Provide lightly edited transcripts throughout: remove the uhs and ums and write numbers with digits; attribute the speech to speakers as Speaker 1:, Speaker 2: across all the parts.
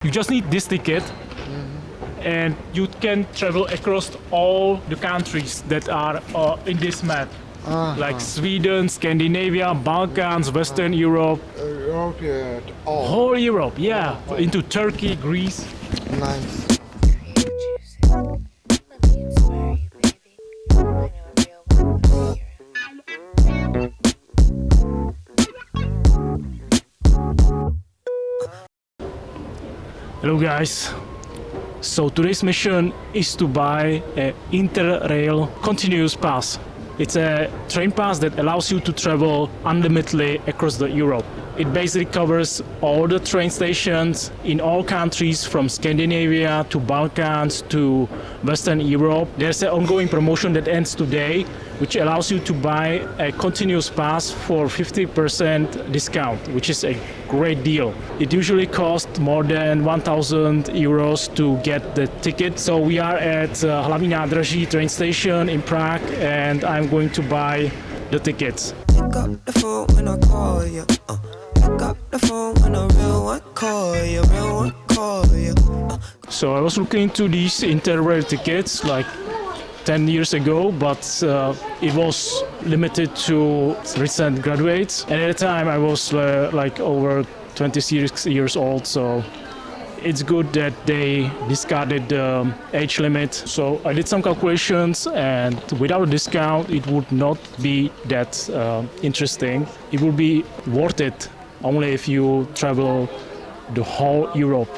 Speaker 1: You just need this ticket and you can travel across all the countries that are in this map. Like Sweden, Scandinavia, Balkans, Western Europe.
Speaker 2: Europe, yeah. All.
Speaker 1: Whole Europe, yeah. Into Turkey, Greece.
Speaker 2: Nice.
Speaker 1: Hello guys. So today's mission is to buy a Interrail continuous pass. It's a train pass that allows you to travel unlimitedly across the Europe. It basically covers all the train stations in all countries from Scandinavia to Balkans to Western Europe. There's an ongoing promotion that ends today, which allows you to buy a continuous pass for 50% discount, which is a great deal. It usually costs more than 1,000 euros to get the ticket. So we are at Hlavní nádraží train station in Prague and I'm going to buy the tickets.
Speaker 3: Pick up the phone when I call you. Pick up the phone when a real one call you. Real one call you.
Speaker 1: So I was looking into these Interrail tickets like 10 years ago, but it was limited to recent graduates. And at the time I was like over 26 years old, so it's good that they discarded the age limit. So I did some calculations and without a discount it would not be that interesting. It would be worth it only if you travel the whole Europe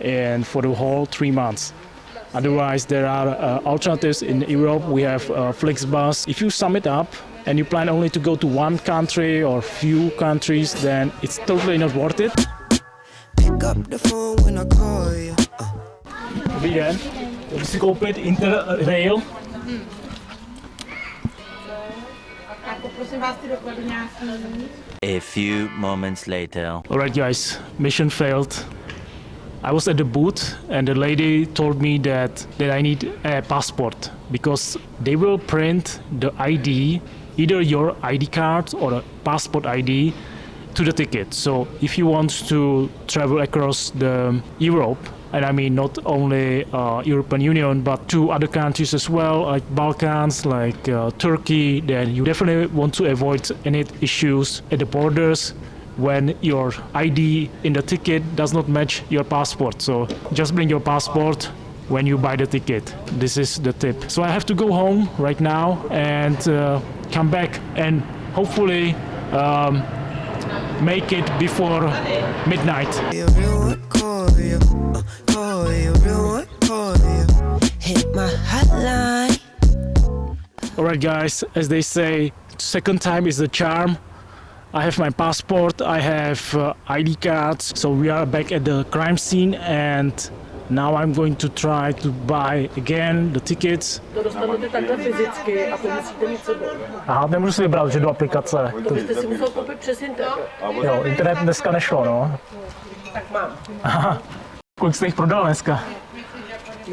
Speaker 1: and for the whole 3 months. Otherwise, there are alternatives in Europe. We have Flixbus. If you sum it up and you plan only to go to one country or few countries, then it's totally not worth it.
Speaker 3: Pick up the phone when I call you.
Speaker 1: Dobrý den. Chci si koupit Interrail.
Speaker 4: A few moments later.
Speaker 1: Alright guys, mission failed. I was at the booth and the lady told me that I need a passport because they will print the ID, either your ID card or a passport ID, to the ticket. So if you want to travel across the Europe, and I mean not only European Union but to other countries as well, like Balkans, like Turkey, then you definitely want to avoid any issues at the borders when your ID in the ticket does not match your passport. So just bring your passport when you buy the ticket. This is the tip. So I have to go home right now and come back and hopefully make it before midnight.
Speaker 3: A real one call you. Call you. Real one call you. Hit my hotline.
Speaker 1: Alright guys, as they say, second time is the charm. I have my passport, I have ID cards, so we are back at the crime scene and now I'm going to try to buy again the tickets.
Speaker 5: To dostanete takhle fyzicky a to musíte mít sebou.
Speaker 1: Aha, nemůžu si vybrat, že do aplikace.
Speaker 5: To byste si musel koupit přes internet.
Speaker 1: Jo, internet dneska nešlo, no.
Speaker 5: Tak mám.
Speaker 1: Aha. Kolik jste jich prodal dneska?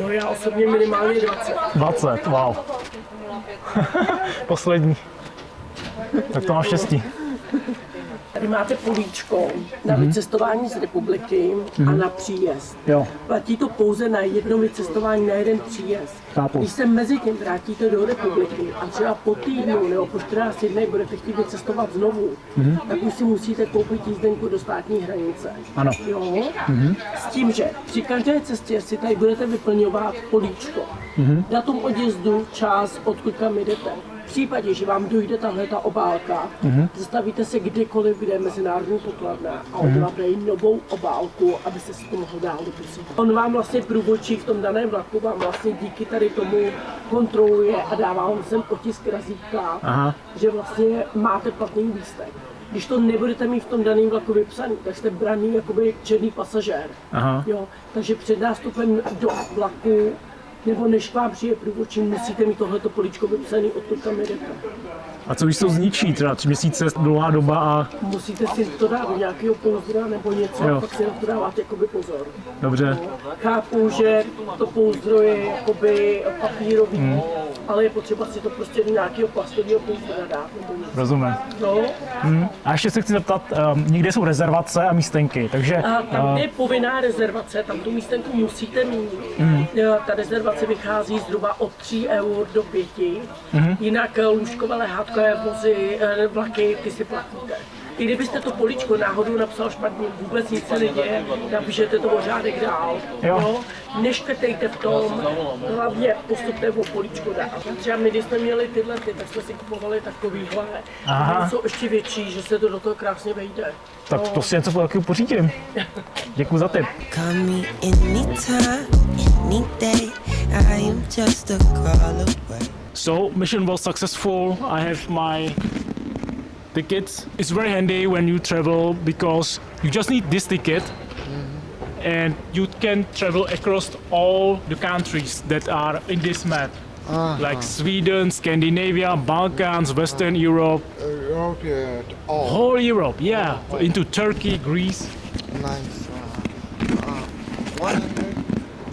Speaker 5: No já osobně minimálně 20.
Speaker 1: 20, wow. Poslední. Tak to mám štěstí.
Speaker 5: Tady máte políčko na vycestování z republiky a na příjezd.
Speaker 1: Jo.
Speaker 5: Platí to pouze na jedno vycestování, na jeden příjezd.
Speaker 1: Chápu.
Speaker 5: Když se mezi tím vrátíte do republiky a třeba po týdnu nebo po 14 dnech budete chtít vycestovat znovu, tak už si musíte koupit jízdenku do státní hranice.
Speaker 1: Ano.
Speaker 5: Jo? S tím, že při každé cestě si tady budete vyplňovat políčko. Datum odjezdu, čas, odkud kam jdete. V případě, že vám dojde tahle ta obálka, zastavíte se kdykoliv, kde je mezinárodní pokladna a on vám dají novou obálku, aby se si to mohl dál dopisovat. On vám vlastně průvodčí v tom daném vlaku, vám vlastně díky tady tomu kontroluje a dává vám sem otisk razítka, že vlastně máte platný lístek. Když to nebudete mít v tom daném vlaku vypsaný, tak jste braný jakoby černý pasažér. Jo? Takže před nástupem do vlaku nebo než k vám přijde průvodčí, musíte mít tohleto políčko vypsané, odkud kam jdete.
Speaker 1: A co když to zničí, třeba 3 měsíce, dlouhá doba a...
Speaker 5: Musíte si to dát do nějakého pouzdra nebo něco,
Speaker 1: Jo.
Speaker 5: a pak si na to dáváte jakoby pozor.
Speaker 1: Dobře.
Speaker 5: Chápu, že to pouzdro je jakoby papírový, ale je potřeba si to prostě do nějakého plastového pouzdra dát. Nebo něco.
Speaker 1: Rozumím.
Speaker 5: No.
Speaker 1: A ještě se chci zeptat, někde jsou rezervace a místenky, takže...
Speaker 5: A tam je povinná rezervace, tam tu místenku musíte mít. Ta rezervace vychází zhruba od 3 eur do 5. Jinak lůžkové lehátkové vozy, vlaky, ty si platíte. I kdybyste to políčko náhodou napsal špatně, vůbec nic se neděje, napíšete to o řádek dál.
Speaker 1: Jo.
Speaker 5: No, neškrtejte v tom, hlavně postupte o políčko dál. Třeba my, když jsme měli tyhle, tak jsme si kupovali takovýhle.
Speaker 1: Aha.
Speaker 5: Jsou ještě větší, že se to do toho krásně vejde.
Speaker 1: Tak to si něco takového pořídím. Děkuji za tip.
Speaker 3: Call me anytime, any day. I am just a call away.
Speaker 1: So, mission was successful. I have my tickets. It's very handy when you travel because you just need this ticket and you can travel across all the countries that are in this map. Like Sweden, Scandinavia, Balkans, Western Europe,
Speaker 2: Europe, all.
Speaker 1: whole Europe, yeah, into Turkey, Greece,
Speaker 2: Nice. 100.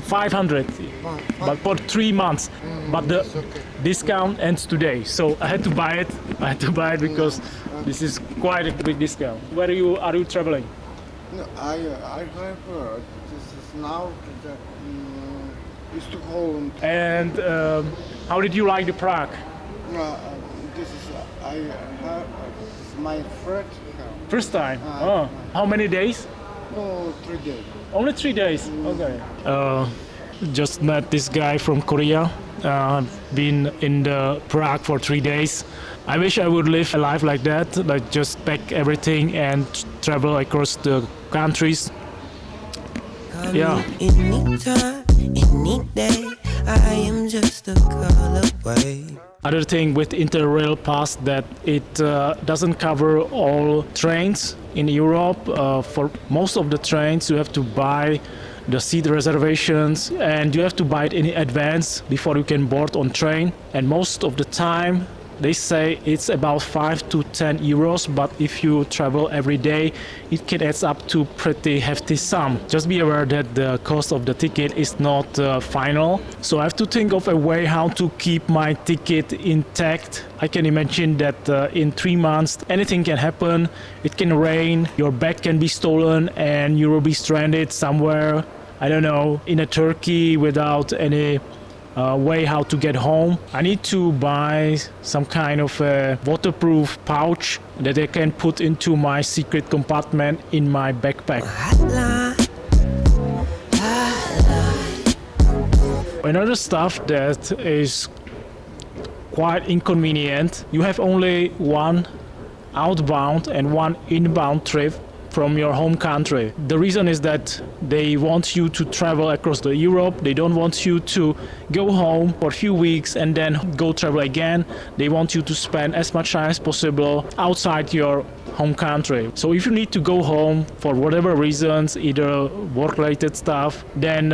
Speaker 1: 500, but for 3 months. But the discount ends today, so I had to buy it. I had to buy it because this is quite a big discount. Where are you traveling?
Speaker 2: No, I have this is now the Stockholm.
Speaker 1: And how did you like the Prague?
Speaker 2: This is I have this is my friend.
Speaker 1: First time? Oh, how many days?
Speaker 2: No, 3 days.
Speaker 1: Only 3 days. Okay. Just met this guy from Korea. Been in the Prague for 3 days. I wish I would live a life like that, like just pack everything and travel across the countries.
Speaker 3: Call
Speaker 1: Yeah.
Speaker 3: me anytime, any day. I am just a call away.
Speaker 1: Other thing with Interrail pass that it doesn't cover all trains in Europe. For most of the trains you have to buy the seat reservations and you have to buy it in advance before you can board on train, and most of the time they say it's about 5 to 10 euros, but if you travel every day it can add up to pretty hefty sum. Just be aware that the cost of the ticket is not final, so I have to think of a way how to keep my ticket intact. I can imagine that in 3 months anything can happen. It can rain, your bag can be stolen and you will be stranded somewhere, I don't know, in a Turkey without any way how to get home. I need to buy some kind of a waterproof pouch that I can put into my secret compartment in my backpack.
Speaker 3: Hotline.
Speaker 1: Another stuff that is quite inconvenient, you have only one outbound and one inbound trip from your home country. The reason is that they want you to travel across the Europe. They don't want you to go home for a few weeks and then go travel again. They want you to spend as much time as possible outside your home country. So if you need to go home for whatever reasons, either work-related stuff, then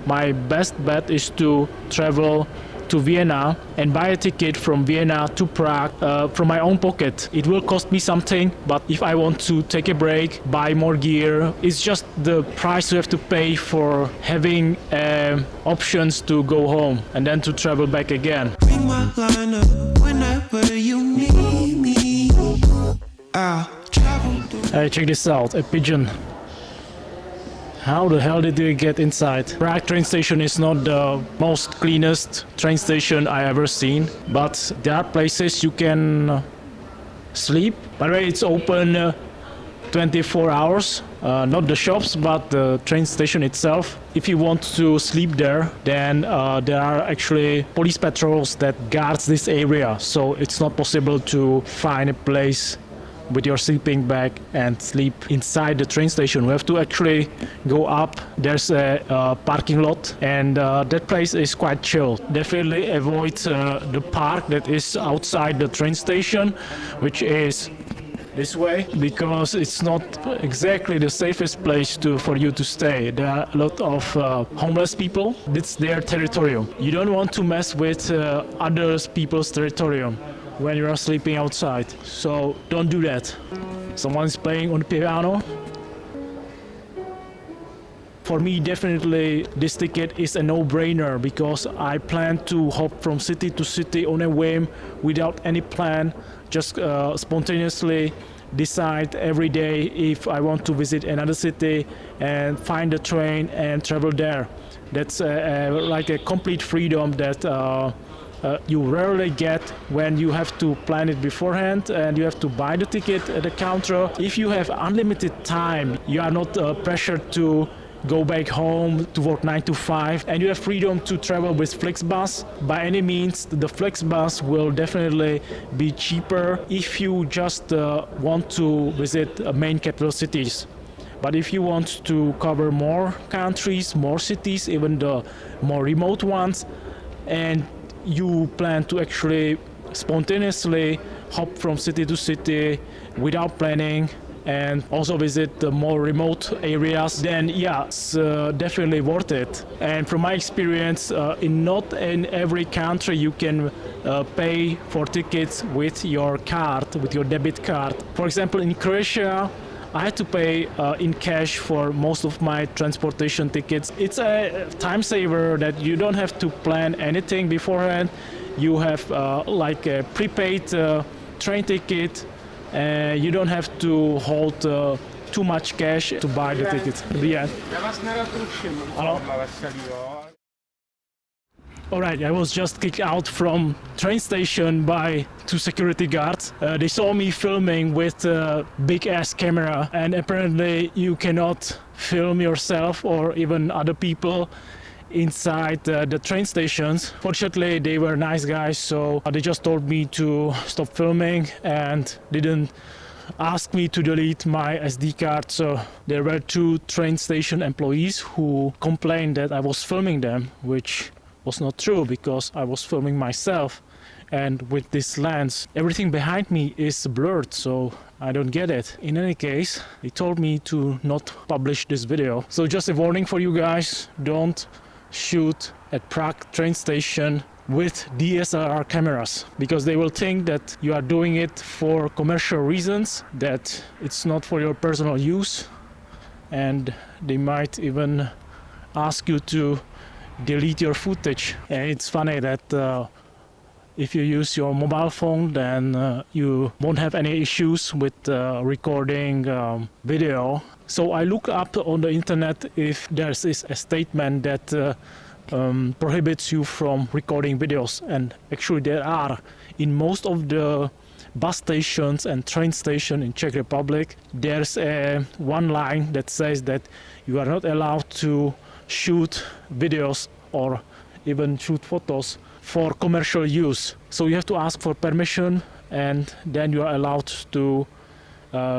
Speaker 1: my best bet is to travel to Vienna and buy a ticket from Vienna to Prague from my own pocket. It will cost me something, but if I want to take a break, buy more gear, it's just the price you have to pay for having options to go home and then to travel back again.
Speaker 3: Ring my line up whenever you need me. I'll travel through.
Speaker 1: Hey, check this out, a pigeon. How the hell did they get inside? Prague train station is not the most cleanest train station I ever seen, but there are places you can sleep. By the way, it's open 24 hours, not the shops, but the train station itself. If you want to sleep there, then there are actually police patrols that guards this area, so it's not possible to find a place with your sleeping bag and sleep inside the train station. We have to actually go up. There's a parking lot, and that place is quite chill. Definitely avoid the park that is outside the train station, which is this way because it's not exactly the safest place for you to stay. There are a lot of homeless people. It's their territorium. You don't want to mess with other people's territorium when you are sleeping outside. So don't do that. Someone is playing on the piano. For me, definitely this ticket is a no-brainer because I plan to hop from city to city on a whim without any plan, just spontaneously decide every day if I want to visit another city and find a train and travel there. That's like a complete freedom that you rarely get when you have to plan it beforehand and you have to buy the ticket at the counter. If you have unlimited time, you are not pressured to go back home to work 9 to 5, and you have freedom to travel with Flixbus. By any means, the Flixbus will definitely be cheaper if you just want to visit main capital cities. But if you want to cover more countries, more cities, even the more remote ones, and you plan to actually spontaneously hop from city to city without planning, and also visit the more remote areas, then yeah, it's definitely worth it. And from my experience, not in every country you can pay for tickets with your card, with your debit card. For example, in Croatia, I had to pay in cash for most of my transportation tickets. It's a time saver that you don't have to plan anything beforehand. You have like a prepaid train ticket. You don't have to hold too much cash to buy the tickets. Yeah. Alright, I was just kicked out from train station by 2 security guards. They saw me filming with a big ass camera, and apparently you cannot film yourself or even other people inside the train stations. Fortunately, they were nice guys, so they just told me to stop filming and didn't ask me to delete my SD card. So there were 2 train station employees who complained that I was filming them, which was not true because I was filming myself. And with this lens, everything behind me is blurred, so I don't get it. In any case, they told me to not publish this video. So just a warning for you guys, don't shoot at Prague train station with DSLR cameras, because they will think that you are doing it for commercial reasons, that it's not for your personal use, and they might even ask you to delete your footage. And it's funny that if you use your mobile phone, then you won't have any issues with recording video. So I look up on the internet if there is a statement that prohibits you from recording videos, and actually there are. In most of the bus stations and train stations in Czech Republic, there's one line that says that you are not allowed to shoot videos or even shoot photos for commercial use. So you have to ask for permission, and then you are allowed to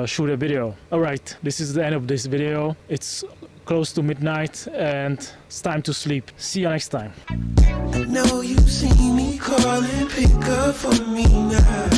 Speaker 1: shoot a video. Alright, this is the end of this video. It's close to midnight and it's time to sleep. See you next time.
Speaker 3: I know you see me calling, pick up for me now.